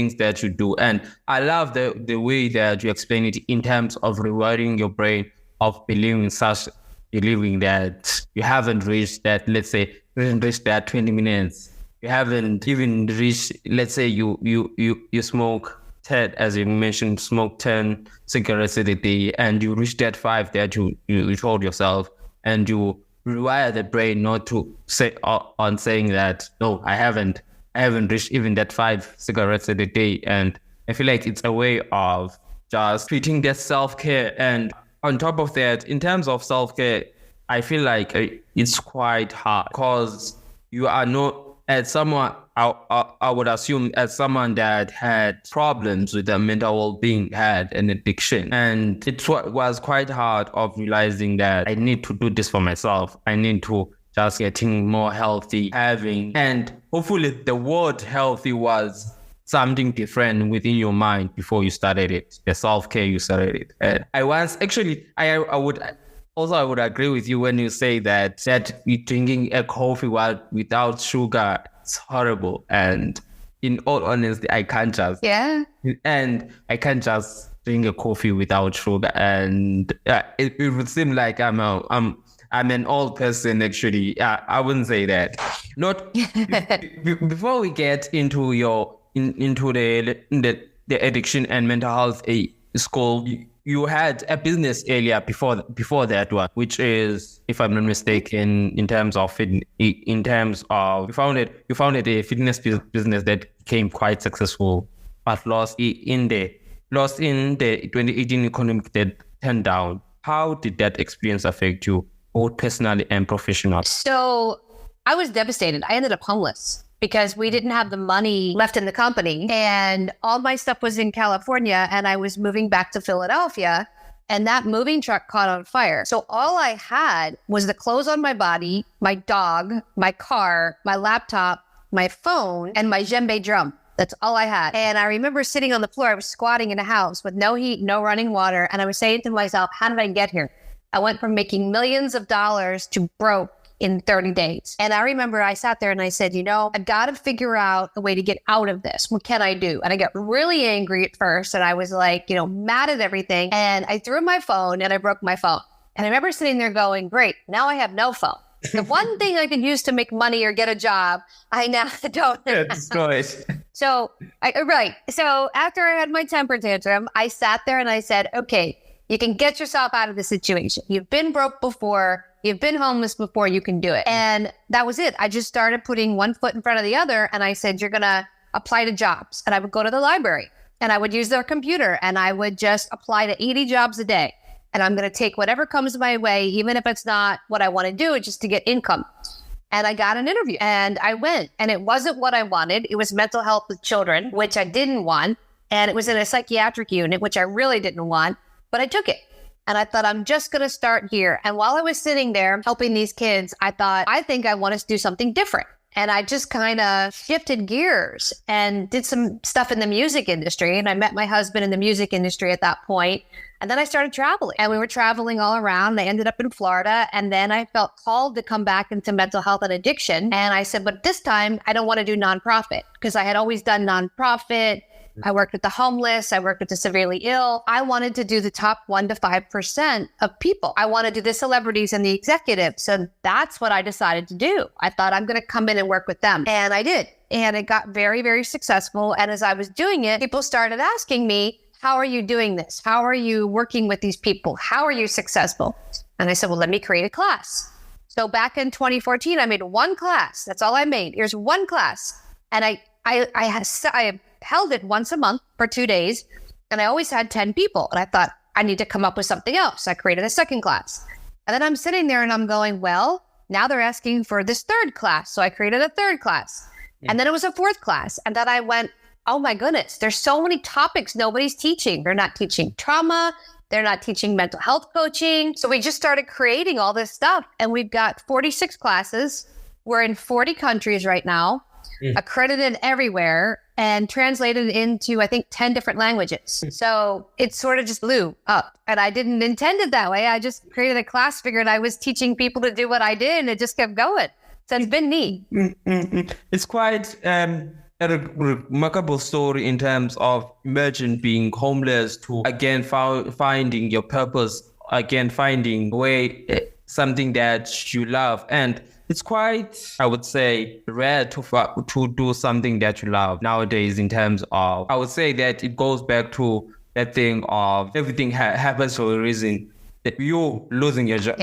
things that you do. And I love the way that you explain it in terms of rewarding your brain of believing that you haven't reached that, let's say, you haven't reached that 20 minutes. You haven't even reached, let's say you smoke 10, as you mentioned, smoke 10 cigarettes a day, and you reach that 5 that you told yourself, and you rewire the brain not to say on saying that, no, I haven't reached even that 5 cigarettes a day. And I feel like it's a way of just treating that self-care. And on top of that, in terms of self-care, I feel like it's quite hard because you are not, as someone, I would assume, as someone that had problems with their mental well-being, had an addiction. And it was quite hard of realizing that I need to do this for myself. I need to just getting more healthy, and hopefully the word healthy was something different within your mind before you started it, the self-care you started it. And I would agree with you when you say that you drinking a coffee without sugar, it's horrible. And in all honesty, I can't just drink a coffee without sugar. And it would seem like I'm an old person, actually. I wouldn't say that. Not before we get into the addiction and mental health school. You had a business earlier before that one, which is, if I'm not mistaken, in terms of you founded a fitness business that became quite successful, but lost in the 2018 economic that turned down. How did that experience affect you, both personally and professionally? So I was devastated. I ended up homeless because we didn't have the money left in the company, and all my stuff was in California, and I was moving back to Philadelphia, and that moving truck caught on fire. So all I had was the clothes on my body, my dog, my car, my laptop, my phone, and my djembe drum. That's all I had. And I remember sitting on the floor. I was squatting in a house with no heat, no running water, and I was saying to myself, how did I get here? I went from making millions of dollars to broke in 30 days. And I remember I sat there and I said, I've got to figure out a way to get out of this. What can I do? And I got really angry at first. And I was like, mad at everything. And I threw my phone and I broke my phone. And I remember sitting there going, great, now I have no phone. The one thing I could use to make money or get a job, I now don't. Yeah, destroy it. So after I had my temper tantrum, I sat there and I said, okay, you can get yourself out of the situation. You've been broke before. You've been homeless before, you can do it. And that was it. I just started putting one foot in front of the other. And I said, you're going to apply to jobs. And I would go to the library and I would use their computer and I would just apply to 80 jobs a day. And I'm going to take whatever comes my way, even if it's not what I want to do, just to get income. And I got an interview and I went, and it wasn't what I wanted. It was mental health with children, which I didn't want. And it was in a psychiatric unit, which I really didn't want, but I took it. And I thought, I'm just going to start here. And while I was sitting there helping these kids, I thought, I think I want to do something different. And I just kind of shifted gears and did some stuff in the music industry. And I met my husband in the music industry at that point. And then I started traveling, and we were traveling all around. I ended up in Florida. And then I felt called to come back into mental health and addiction. And I said, but this time I don't want to do nonprofit, because I had always done nonprofit. I worked with the homeless. I worked with the severely ill. I wanted to do the top 1% to 5% of people. I want to do the celebrities and the executives. So that's what I decided to do. I thought, I'm going to come in and work with them. And I did. And it got very, very successful. And as I was doing it, people started asking me, how are you doing this? How are you working with these people? How are you successeld? And I said, well, let me create a class. So back in 2014, I made one class. That's all I made. Here's one class. And I held it once a month for 2 days. And I always had 10 people. And I thought, I need to come up with something else. I created a second class. And then I'm sitting there and I'm going, well, now they're asking for this third class. So I created a third class. Yeah. And then it was a fourth class. And then I went, oh my goodness, there's so many topics nobody's teaching. They're not teaching trauma. They're not teaching mental health coaching. So we just started creating all this stuff. And we've got 46 classes. We're in 40 countries right now, accredited everywhere, and translated into, I think, 10 different languages. So it sort of just blew up. And I didn't intend it that way. I just created a class, figured I was teaching people to do what I did, and it just kept going. So it's been neat. It's quite remarkable story in terms of imagine being homeless to again finding your purpose, again finding something that you love. And it's quite, I would say, rare to do something that you love nowadays in terms of, I would say that it goes back to that thing of everything happens for a reason. That you losing your job,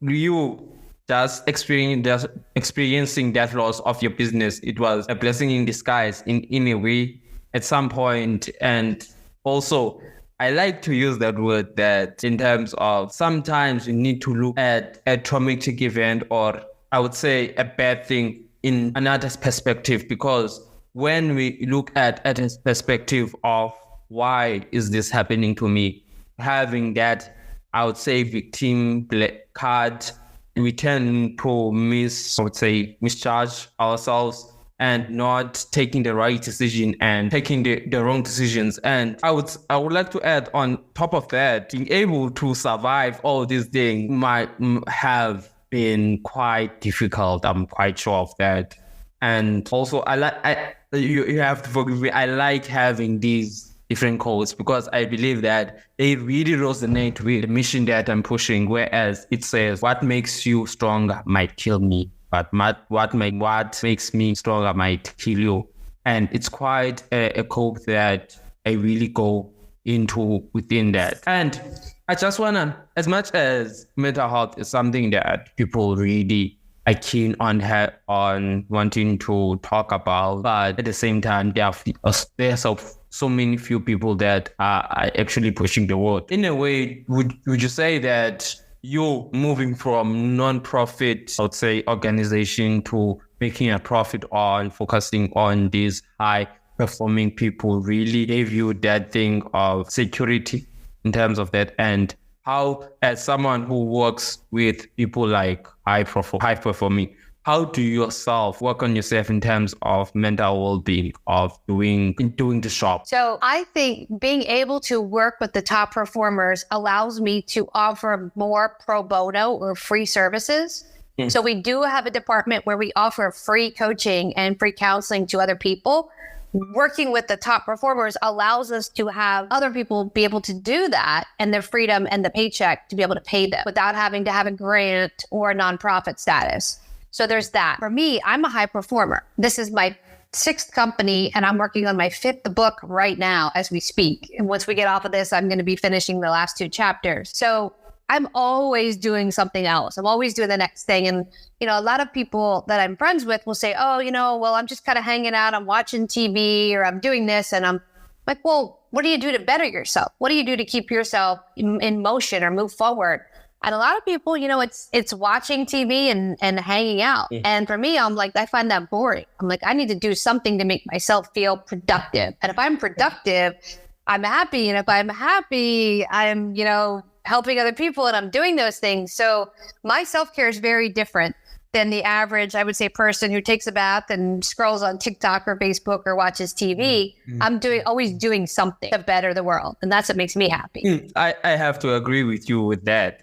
you just experiencing that loss of your business, it was a blessing in disguise in a way at some point. And also, I like to use that word that in terms of sometimes you need to look at a traumatic event, or I would say a bad thing, in another perspective, because when we look at a perspective of why is this happening to me, having that, I would say, victim card, we tend to mischarge ourselves and not taking the right decision and taking the wrong decisions. And I would like to add on top of that, being able to survive all these things might have been quite difficult. I'm quite sure of that. And also, you have to forgive me. I like having these different codes because I believe that they really resonate with the mission that I'm pushing. Whereas it says, what makes you stronger might kill me, but what makes me stronger might kill you. And it's quite a code that I really go into within that. And I just wanna, as much as mental health is something that people really are keen on wanting to talk about, but at the same time, there's so many few people that are actually pushing the word. In a way, would you say that you moving from non-profit, I would say, organization to making a profit on focusing on these high-performing people really gave you that thing of security in terms of that? And how, as someone who works with people like high-performing, how do you yourself work on yourself in terms of mental well-being of doing the job? So I think being able to work with the top performers allows me to offer more pro bono or free services. So we do have a department where we offer free coaching and free counseling to other people. Working with the top performers allows us to have other people be able to do that and the freedom and the paycheck to be able to pay them without having to have a grant or a nonprofit status. So there's that. For me, I'm a high performer. This is my 6th company, and I'm working on my 5th book right now as we speak. And once we get off of this, I'm going to be finishing the last 2 chapters. So I'm always doing something else. I'm always doing the next thing. And, a lot of people that I'm friends with will say, oh, well, I'm just kind of hanging out. I'm watching TV or I'm doing this. And I'm like, well, what do you do to better yourself? What do you do to keep yourself in motion or move forward? And a lot of people, it's watching TV and hanging out. Yeah. And for me, I'm like, I find that boring. I'm like, I need to do something to make myself feel productive. And if I'm productive, I'm happy. And if I'm happy, I'm, helping other people and I'm doing those things. So my self-care is very different than the average, I would say, person who takes a bath and scrolls on TikTok or Facebook or watches TV. Mm-hmm. I'm always doing something to better the world. And that's what makes me happy. I have to agree with you with that.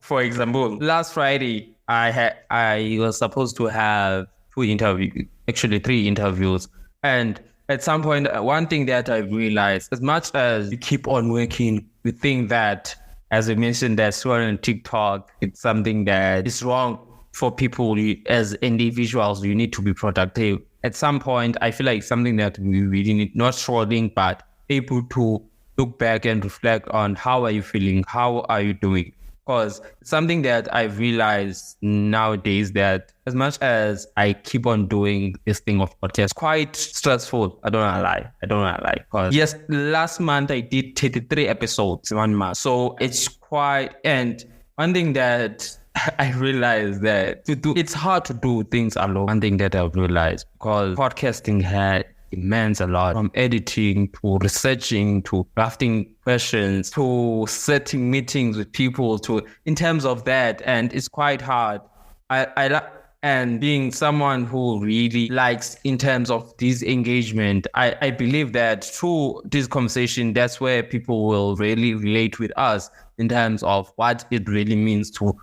For example, last Friday, I was supposed to have 3 interviews. And at some point, one thing that I realized, as much as you keep on working, you think that, as I mentioned, that scrolling on TikTok, it's something that is wrong for people. As individuals, you need to be productive. At some point, I feel like something that we really need, not scrolling, but able to look back and reflect on how are you feeling, how are you doing? Because it's something that I've realized nowadays that as much as I keep on doing this thing of podcast, quite stressful. I don't want to lie. Because yes, last month I did 33 episodes in 1 month. So it's quite, and one thing that I realized that it's hard to do things alone. One thing that I've realized, because podcasting demands a lot, from editing to researching to drafting questions to setting meetings with people in terms of that, and it's quite hard. And being someone who really likes in terms of this engagement, I believe that through this conversation, that's where people will really relate with us in terms of what it really means to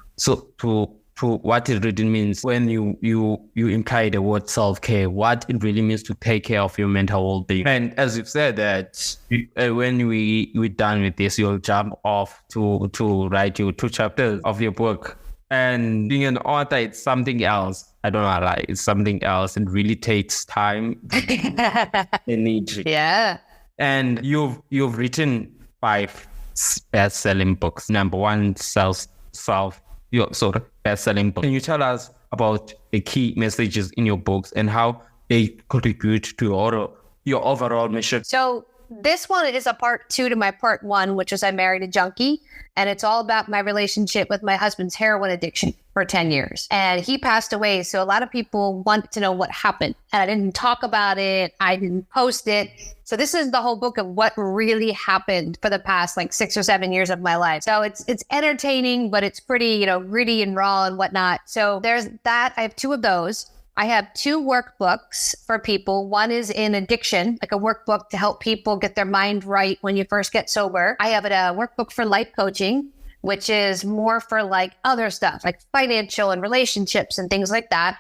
to what it really means when you imply the word self-care, what it really means to take care of your mental well-being. And as you've said that when we're done with this, you'll jump off to write your 2 chapters of your book. And being an author, it's something else. I don't know, like it's something else. It really takes time, energy. Yeah. And you've written 5 best-selling books. Number 1, your sort of best-selling book. Can you tell us about the key messages in your books and how they contribute to your overall mission? So this one is a part 2 to my part 1, which is I married a junkie. And it's all about my relationship with my husband's heroin addiction for 10 years. And he passed away. So a lot of people want to know what happened. And I didn't talk about it. I didn't post it. So this is the whole book of what really happened for the past like 6 or 7 years of my life. So it's entertaining, but it's pretty, gritty and raw and whatnot. So there's that. I have 2 of those. I have 2 workbooks for people. One is in addiction, like a workbook to help people get their mind right when you first get sober. I have a workbook for life coaching, which is more for like other stuff, like financial and relationships and things like that.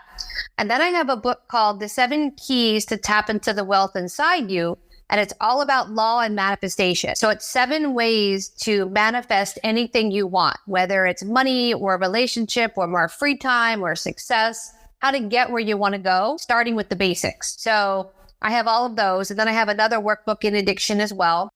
And then I have a book called The 7 Keys to Tap into the Wealth Inside You. And it's all about law and manifestation. So it's 7 ways to manifest anything you want, whether it's money or a relationship or more free time or success, how to get where you want to go, starting with the basics. So I have all of those. And then I have another workbook in addiction as well.